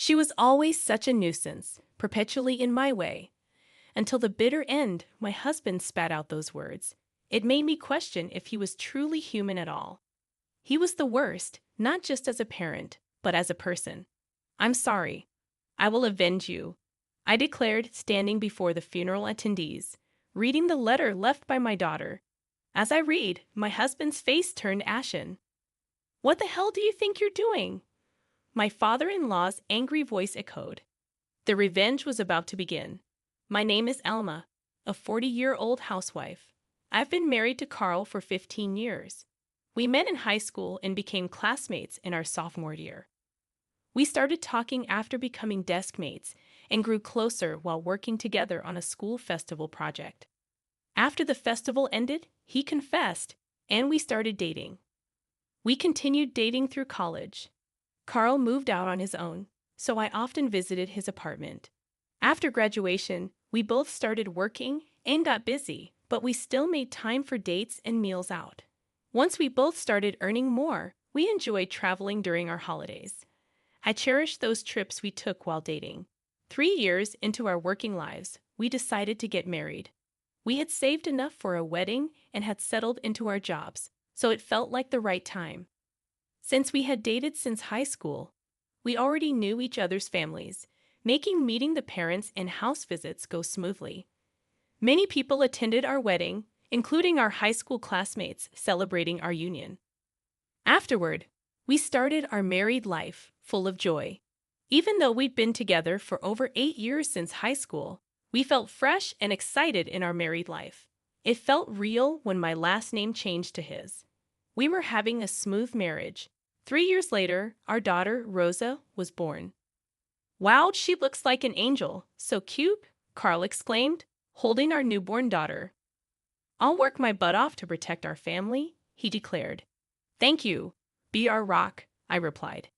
She was always such a nuisance, perpetually in my way. Until the bitter end, my husband spat out those words. It made me question if he was truly human at all. He was the worst, not just as a parent, but as a person. I'm sorry. I will avenge you, I declared, standing before the funeral attendees, reading the letter left by my daughter. As I read, my husband's face turned ashen. What the hell do you think you're doing? My father-in-law's angry voice echoed. The revenge was about to begin. My name is Alma, a 40-year-old housewife. I've been married to Carl for 15 years. We met in high school and became classmates in our sophomore year. We started talking after becoming desk mates and grew closer while working together on a school festival project. After the festival ended, he confessed, and we started dating. We continued dating through college. Carl moved out on his own, so I often visited his apartment. After graduation, we both started working and got busy, but we still made time for dates and meals out. Once we both started earning more, we enjoyed traveling during our holidays. I cherished those trips we took while dating. 3 years into our working lives, we decided to get married. We had saved enough for a wedding and had settled into our jobs, so it felt like the right time. Since we had dated since high school, we already knew each other's families, making meeting the parents and house visits go smoothly. Many people attended our wedding, including our high school classmates celebrating our union. Afterward, we started our married life, full of joy. Even though we'd been together for over 8 years since high school, we felt fresh and excited in our married life. It felt real when my last name changed to his. We were having a smooth marriage. 3 years later, our daughter, Rosa, was born. Wow, she looks like an angel. So cute, Carl exclaimed, holding our newborn daughter. I'll work my butt off to protect our family, he declared. Thank you. Be our rock, I replied.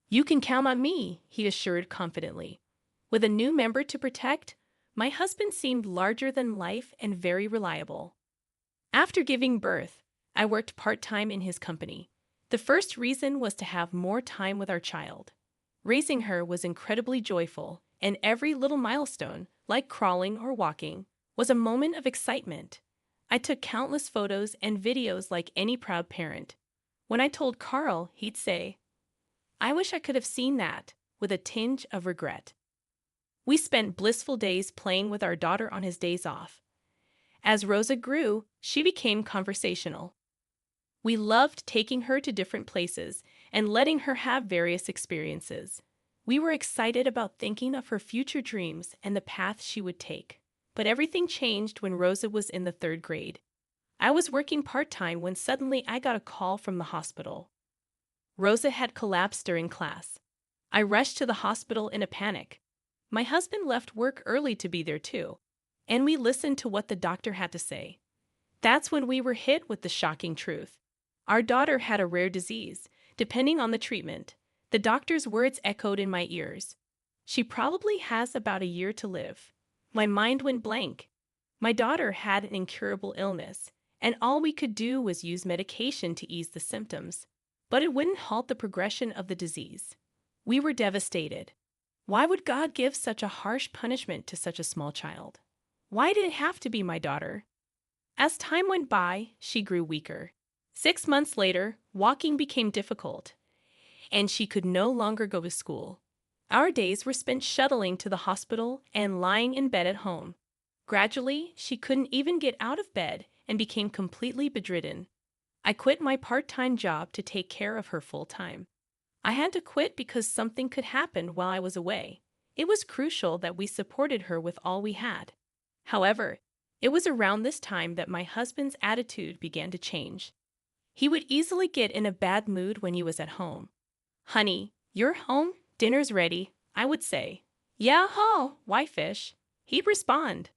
You can count on me, he assured confidently. With a new member to protect, my husband seemed larger than life and very reliable. After giving birth, I worked part-time in his company. The first reason was to have more time with our child. Raising her was incredibly joyful, and every little milestone, like crawling or walking, was a moment of excitement. I took countless photos and videos like any proud parent. When I told Carl, he'd say, I wish I could have seen that, with a tinge of regret. We spent blissful days playing with our daughter on his days off. As Rosa grew, she became conversational. We loved taking her to different places and letting her have various experiences. We were excited about thinking of her future dreams and the path she would take. But everything changed when Rosa was in the 3rd grade. I was working part-time when suddenly I got a call from the hospital. Rosa had collapsed during class. I rushed to the hospital in a panic. My husband left work early to be there too, and we listened to what the doctor had to say. That's when we were hit with the shocking truth. Our daughter had a rare disease, depending on the treatment. The doctor's words echoed in my ears. She probably has about a year to live. My mind went blank. My daughter had an incurable illness, and all we could do was use medication to ease the symptoms. But it wouldn't halt the progression of the disease. We were devastated. Why would God give such a harsh punishment to such a small child? Why did it have to be my daughter? As time went by, she grew weaker. 6 months later, walking became difficult, and she could no longer go to school. Our days were spent shuttling to the hospital and lying in bed at home. Gradually, she couldn't even get out of bed and became completely bedridden. I quit my part-time job to take care of her full-time. I had to quit because something could happen while I was away. It was crucial that we supported her with all we had. However, it was around this time that my husband's attitude began to change. He would easily get in a bad mood when he was at home. Honey, you're home? Dinner's ready, I would say. Yeah, huh, why fish? He'd respond.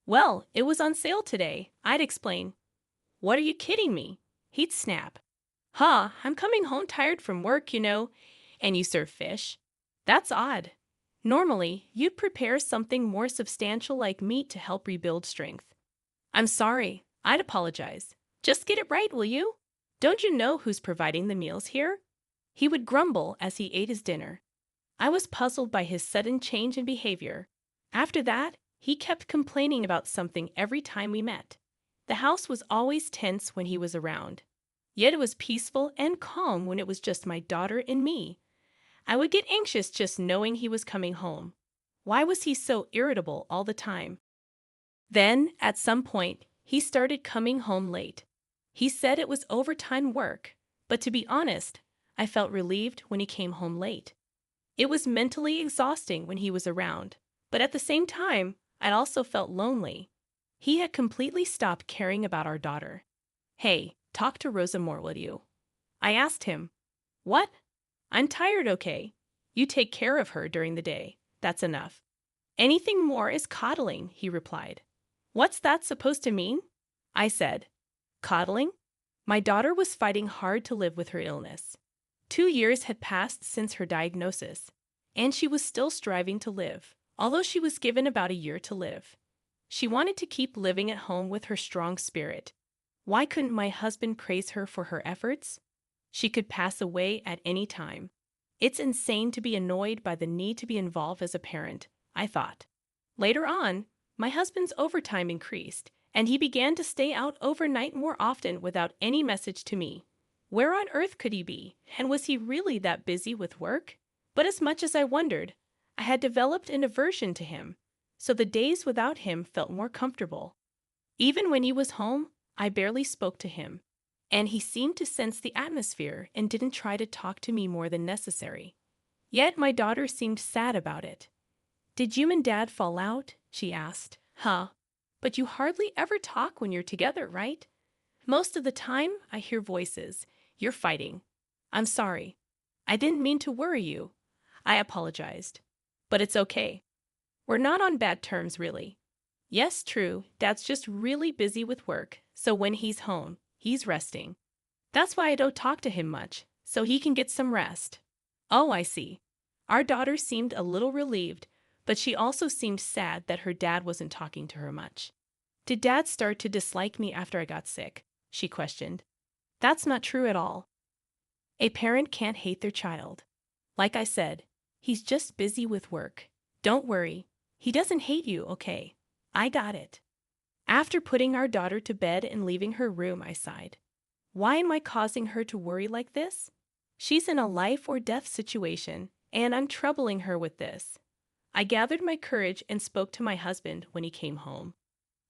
Well, it was on sale today, I'd explain. What are you kidding me? He'd snap. Huh, I'm coming home tired from work, and you serve fish? That's odd. Normally, you'd prepare something more substantial like meat to help rebuild strength. I'm sorry, I'd apologize. Just get it right, will you? Don't you know who's providing the meals here? He would grumble as he ate his dinner. I was puzzled by his sudden change in behavior. After that, he kept complaining about something every time we met. The house was always tense when he was around. Yet it was peaceful and calm when it was just my daughter and me. I would get anxious just knowing he was coming home. Why was he so irritable all the time? Then, at some point, he started coming home late. He said it was overtime work, but to be honest, I felt relieved when he came home late. It was mentally exhausting when he was around, but at the same time, I also felt lonely. He had completely stopped caring about our daughter. "Hey, talk to Rosa more, will you?" I asked him. "What?" "I'm tired, okay? You take care of her during the day. That's enough." "Anything more is coddling," he replied. "What's that supposed to mean?" I said. "Coddling?" My daughter was fighting hard to live with her illness. 2 years had passed since her diagnosis, and she was still striving to live, although she was given about a year to live. She wanted to keep living at home with her strong spirit. Why couldn't my husband praise her for her efforts? She could pass away at any time. It's insane to be annoyed by the need to be involved as a parent, I thought. Later on, my husband's overtime increased, and he began to stay out overnight more often without any message to me. Where on earth could he be, and was he really that busy with work? But as much as I wondered, I had developed an aversion to him, so the days without him felt more comfortable. Even when he was home, I barely spoke to him, and he seemed to sense the atmosphere and didn't try to talk to me more than necessary. Yet my daughter seemed sad about it. "Did you and Dad fall out?" she asked. "Huh. But you hardly ever talk when you're together, right?" "Most of the time, I hear voices. You're fighting." "I'm sorry. I didn't mean to worry you." I apologized. "But it's okay. We're not on bad terms, really." "Yes, true. Dad's just really busy with work, so when he's home, he's resting. That's why I don't talk to him much, so he can get some rest." "Oh, I see." Our daughter seemed a little relieved, but she also seemed sad that her dad wasn't talking to her much. "Did Dad start to dislike me after I got sick?" she questioned. "That's not true at all. A parent can't hate their child. Like I said, he's just busy with work. Don't worry. He doesn't hate you, okay? I got it." After putting our daughter to bed and leaving her room, I sighed. Why am I causing her to worry like this? She's in a life or death situation, and I'm troubling her with this. I gathered my courage and spoke to my husband when he came home.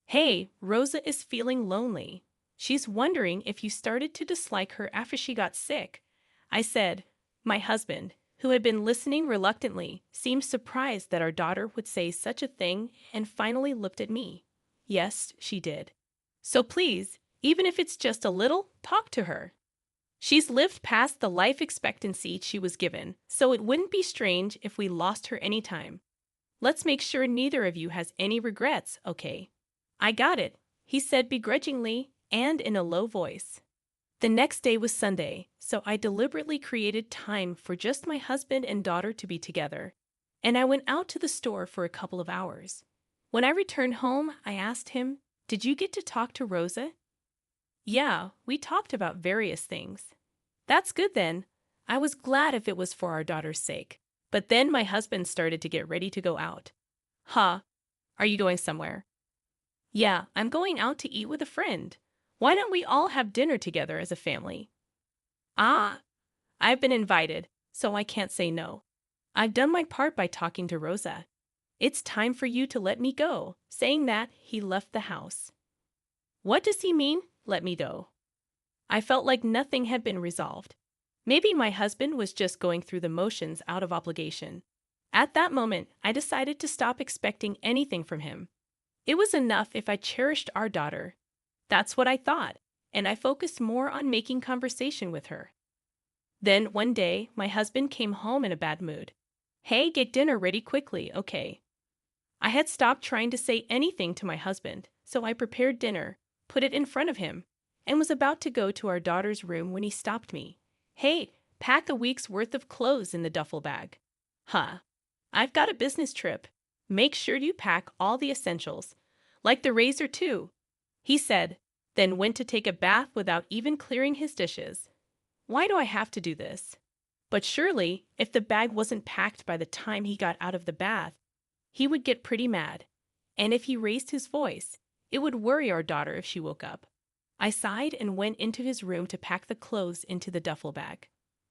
"Hey, Rosa is feeling lonely. She's wondering if you started to dislike her after she got sick," I said. My husband, who had been listening reluctantly, seemed surprised that our daughter would say such a thing and finally looked at me. "Yes, she did. So please, even if it's just a little, talk to her. She's lived past the life expectancy she was given, so it wouldn't be strange if we lost her anytime. Let's make sure neither of you has any regrets, okay?" "I got it," he said begrudgingly and in a low voice. The next day was Sunday, so I deliberately created time for just my husband and daughter to be together, and I went out to the store for a couple of hours. When I returned home, I asked him, "Did you get to talk to Rosa?" "Yeah, we talked about various things." "That's good then. I was glad if it was for our daughter's sake." But then my husband started to get ready to go out. "Huh? Are you going somewhere?" "Yeah, I'm going out to eat with a friend. Why don't we all have dinner together as a family?" "Ah, I've been invited, so I can't say no. I've done my part by talking to Rosa. It's time for you to let me go." Saying that, he left the house. What does he mean, let me go? I felt like nothing had been resolved. Maybe my husband was just going through the motions out of obligation. At that moment, I decided to stop expecting anything from him. It was enough if I cherished our daughter. That's what I thought, and I focused more on making conversation with her. Then one day, my husband came home in a bad mood. "Hey, get dinner ready quickly, okay?" I had stopped trying to say anything to my husband, so I prepared dinner, put it in front of him, and was about to go to our daughter's room when he stopped me. "Hey, pack a week's worth of clothes in the duffel bag." "Huh. I've got a business trip. Make sure you pack all the essentials. Like the razor, too," he said, then went to take a bath without even clearing his dishes. Why do I have to do this? But surely, if the bag wasn't packed by the time he got out of the bath, he would get pretty mad. And if he raised his voice, it would worry our daughter if she woke up. I sighed and went into his room to pack the clothes into the duffel bag.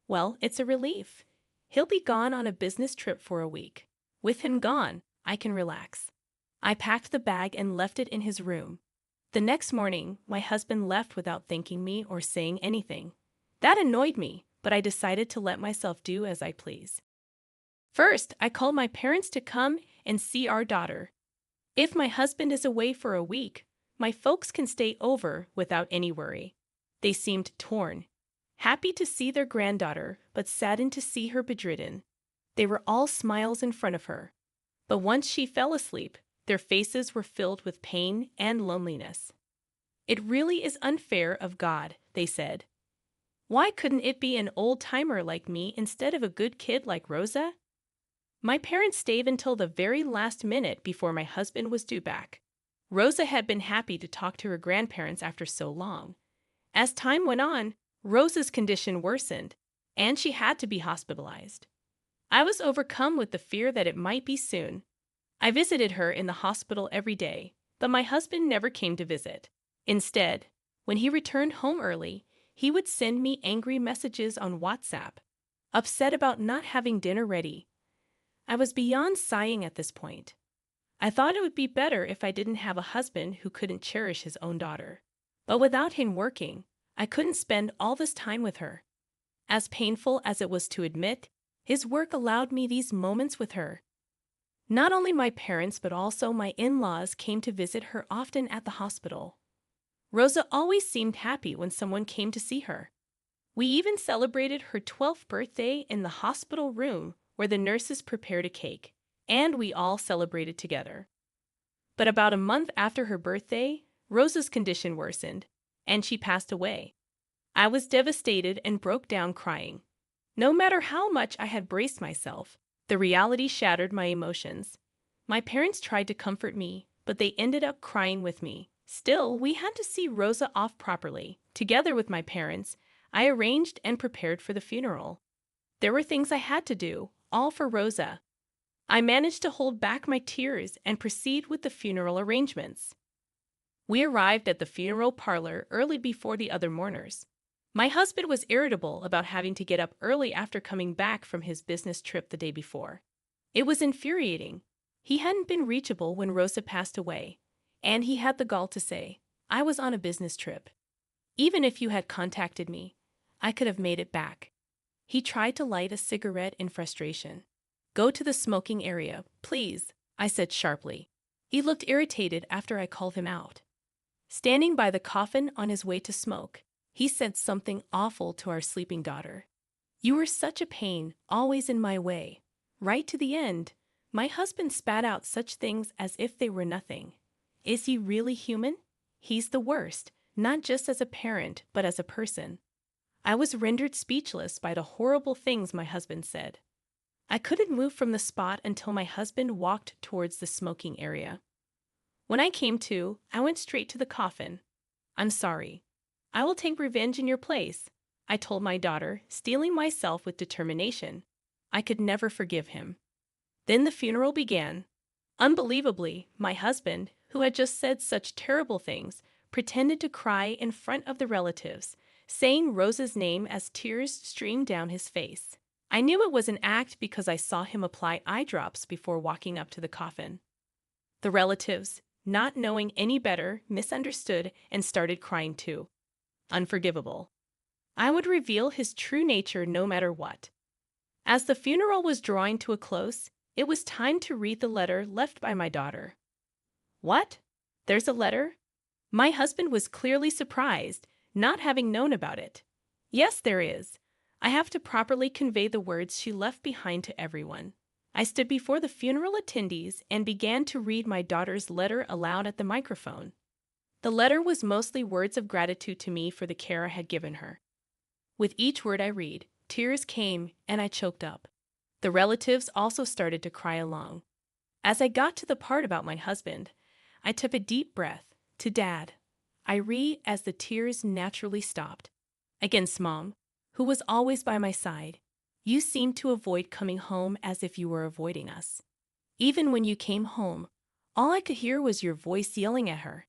Well, it's a relief. He'll be gone on a business trip for a week. With him gone, I can relax. I packed the bag and left it in his room. The next morning, my husband left without thanking me or saying anything. That annoyed me, but I decided to let myself do as I please. First, I called my parents to come and see our daughter. If my husband is away for a week, my folks can stay over without any worry. They seemed torn, happy to see their granddaughter, but saddened to see her bedridden. They were all smiles in front of her. But once she fell asleep, their faces were filled with pain and loneliness. "It really is unfair of God," they said. "Why couldn't it be an old-timer like me instead of a good kid like Rosa?" My parents stayed until the very last minute before my husband was due back. Rosa had been happy to talk to her grandparents after so long. As time went on, Rosa's condition worsened, and she had to be hospitalized. I was overcome with the fear that it might be soon. I visited her in the hospital every day, but my husband never came to visit. Instead, when he returned home early, he would send me angry messages on WhatsApp, upset about not having dinner ready. I was beyond sighing at this point. I thought it would be better if I didn't have a husband who couldn't cherish his own daughter. But without him working, I couldn't spend all this time with her. As painful as it was to admit, his work allowed me these moments with her. Not only my parents but also my in-laws came to visit her often at the hospital. Rosa always seemed happy when someone came to see her. We even celebrated her 12th birthday in the hospital room where the nurses prepared a cake, and we all celebrated together. But about a month after her birthday, Rosa's condition worsened, and she passed away. I was devastated and broke down crying. No matter how much I had braced myself, the reality shattered my emotions. My parents tried to comfort me, but they ended up crying with me. Still, we had to see Rosa off properly. Together with my parents, I arranged and prepared for the funeral. There were things I had to do, all for Rosa. I managed to hold back my tears and proceed with the funeral arrangements. We arrived at the funeral parlor early before the other mourners. My husband was irritable about having to get up early after coming back from his business trip the day before. It was infuriating. He hadn't been reachable when Rosa passed away, and he had the gall to say, "I was on a business trip. Even if you had contacted me, I could have made it back." He tried to light a cigarette in frustration. "Go to the smoking area, please," I said sharply. He looked irritated after I called him out. Standing by the coffin on his way to smoke, he said something awful to our sleeping daughter. "You were such a pain, always in my way." Right to the end, my husband spat out such things as if they were nothing. Is he really human? He's the worst, not just as a parent, but as a person. I was rendered speechless by the horrible things my husband said. I couldn't move from the spot until my husband walked towards the smoking area. When I came to, I went straight to the coffin. "I'm sorry. I will take revenge in your place," I told my daughter, steeling myself with determination. I could never forgive him. Then the funeral began. Unbelievably, my husband, who had just said such terrible things, pretended to cry in front of the relatives, saying Rosa's name as tears streamed down his face. I knew it was an act because I saw him apply eye drops before walking up to the coffin. The relatives, not knowing any better, misunderstood and started crying too. Unforgivable. I would reveal his true nature no matter what. As the funeral was drawing to a close, it was time to read the letter left by my daughter. "What? There's a letter?" My husband was clearly surprised, not having known about it. "Yes, there is. I have to properly convey the words she left behind to everyone." I stood before the funeral attendees and began to read my daughter's letter aloud at the microphone. The letter was mostly words of gratitude to me for the care I had given her. With each word I read, tears came and I choked up. The relatives also started to cry along. As I got to the part about my husband, I took a deep breath. "To Dad," I read as the tears naturally stopped. Against Mom, who was always by my side. You seemed to avoid coming home as if you were avoiding us. Even when you came home, all I could hear was your voice yelling at her.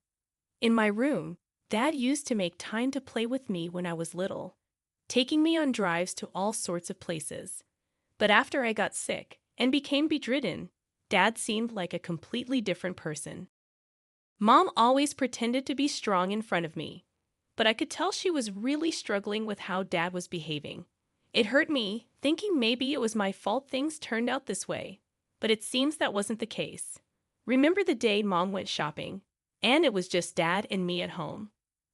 In my room, Dad used to make time to play with me when I was little, taking me on drives to all sorts of places. But after I got sick and became bedridden, Dad seemed like a completely different person. Mom always pretended to be strong in front of me, but I could tell she was really struggling with how Dad was behaving. It hurt me, thinking maybe it was my fault things turned out this way, but it seems that wasn't the case. Remember the day Mom went shopping, and it was just Dad and me at home?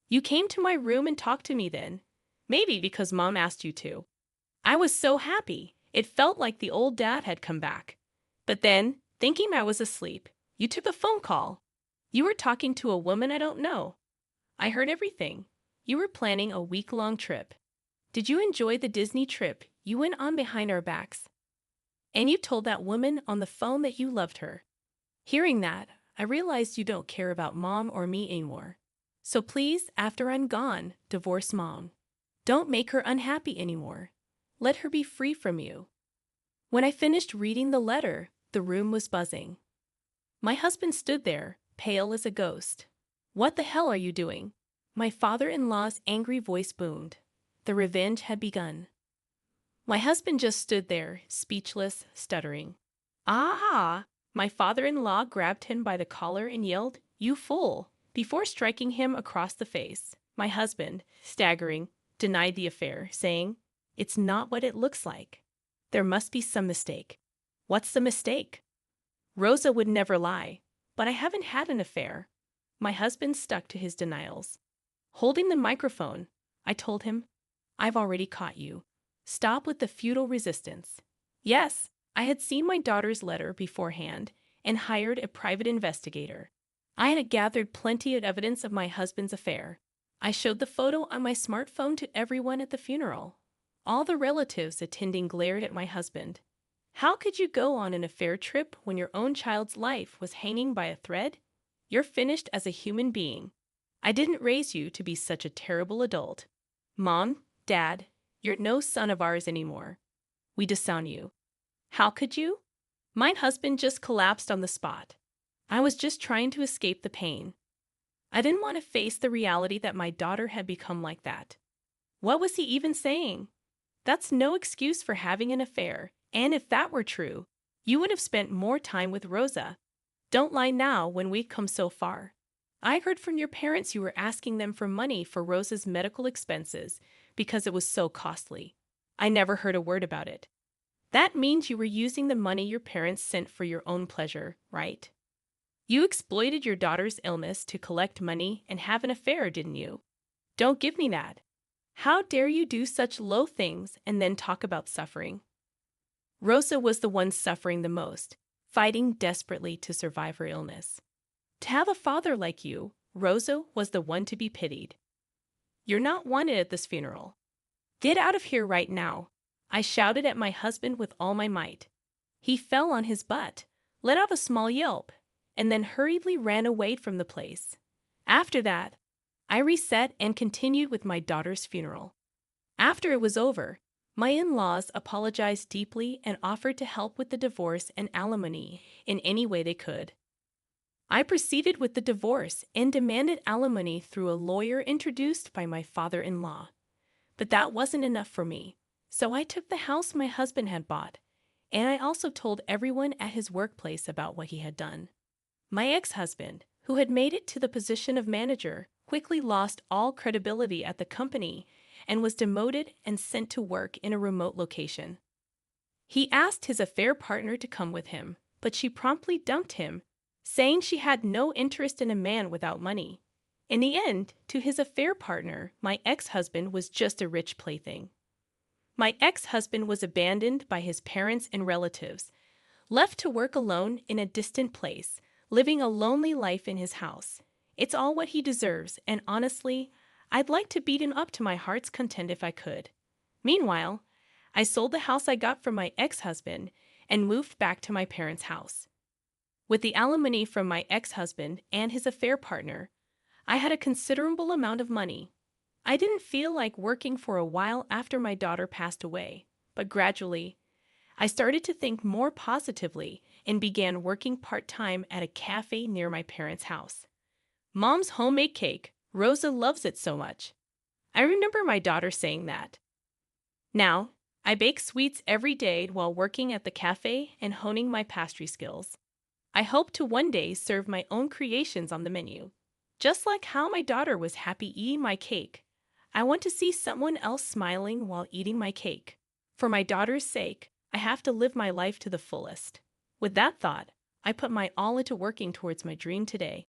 You came to my room and talked to me then, maybe because Mom asked you to. I was so happy. It felt like the old Dad had come back. But then, thinking I was asleep, you took a phone call. You were talking to a woman I don't know. I heard everything. You were planning a week-long trip. Did you enjoy the Disney trip you went on behind our backs? And you told that woman on the phone that you loved her. Hearing that, I realized you don't care about Mom or me anymore. So please, after I'm gone, divorce Mom. Don't make her unhappy anymore. Let her be free from you. When I finished reading the letter, the room was buzzing. My husband stood there, pale as a ghost. What the hell are you doing? My father-in-law's angry voice boomed. The revenge had begun. My husband just stood there, speechless, stuttering. Ah! My father-in-law grabbed him by the collar and yelled, "You fool!" before striking him across the face. My husband, staggering, denied the affair, saying, "It's not what it looks like. There must be some mistake." What's the mistake? Rosa would never lie, but I haven't had an affair. My husband stuck to his denials. Holding the microphone, I told him, "I've already caught you. Stop with the futile resistance." Yes, I had seen my daughter's letter beforehand and hired a private investigator. I had gathered plenty of evidence of my husband's affair. I showed the photo on my smartphone to everyone at the funeral. All the relatives attending glared at my husband. How could you go on an affair trip when your own child's life was hanging by a thread? You're finished as a human being. I didn't raise you to be such a terrible adult. Mom, Dad, you're no son of ours anymore. We disown you. How could you? My husband just collapsed on the spot. I was just trying to escape the pain. I didn't want to face the reality that my daughter had become like that. What was he even saying? That's no excuse for having an affair, and if that were true, you would have spent more time with Rosa. Don't lie now when we've come so far. I heard from your parents you were asking them for money for Rosa's medical expenses because it was so costly. I never heard a word about it. That means you were using the money your parents sent for your own pleasure, right? You exploited your daughter's illness to collect money and have an affair, didn't you? Don't give me that. How dare you do such low things and then talk about suffering? Rosa was the one suffering the most, fighting desperately to survive her illness. To have a father like you, Rosa was the one to be pitied. You're not wanted at this funeral. Get out of here right now. I shouted at my husband with all my might. He fell on his butt, let out a small yelp, and then hurriedly ran away from the place. After that, I reset and continued with my daughter's funeral. After it was over, my in-laws apologized deeply and offered to help with the divorce and alimony in any way they could. I proceeded with the divorce and demanded alimony through a lawyer introduced by my father-in-law. But that wasn't enough for me, so I took the house my husband had bought, and I also told everyone at his workplace about what he had done. My ex-husband, who had made it to the position of manager, quickly lost all credibility at the company and was demoted and sent to work in a remote location. He asked his affair partner to come with him, but she promptly dumped him, saying she had no interest in a man without money. In the end, to his affair partner, my ex-husband was just a rich plaything. My ex-husband was abandoned by his parents and relatives, left to work alone in a distant place, living a lonely life in his house. It's all what he deserves, and honestly, I'd like to beat him up to my heart's content if I could. Meanwhile, I sold the house I got from my ex-husband and moved back to my parents' house. With the alimony from my ex-husband and his affair partner, I had a considerable amount of money. I didn't feel like working for a while after my daughter passed away, but gradually, I started to think more positively and began working part-time at a cafe near my parents' house. Mom's homemade cake. Rosa loves it so much. I remember my daughter saying that. Now, I bake sweets every day while working at the cafe and honing my pastry skills. I hope to one day serve my own creations on the menu. Just like how my daughter was happy eating my cake, I want to see someone else smiling while eating my cake. For my daughter's sake, I have to live my life to the fullest. With that thought, I put my all into working towards my dream today.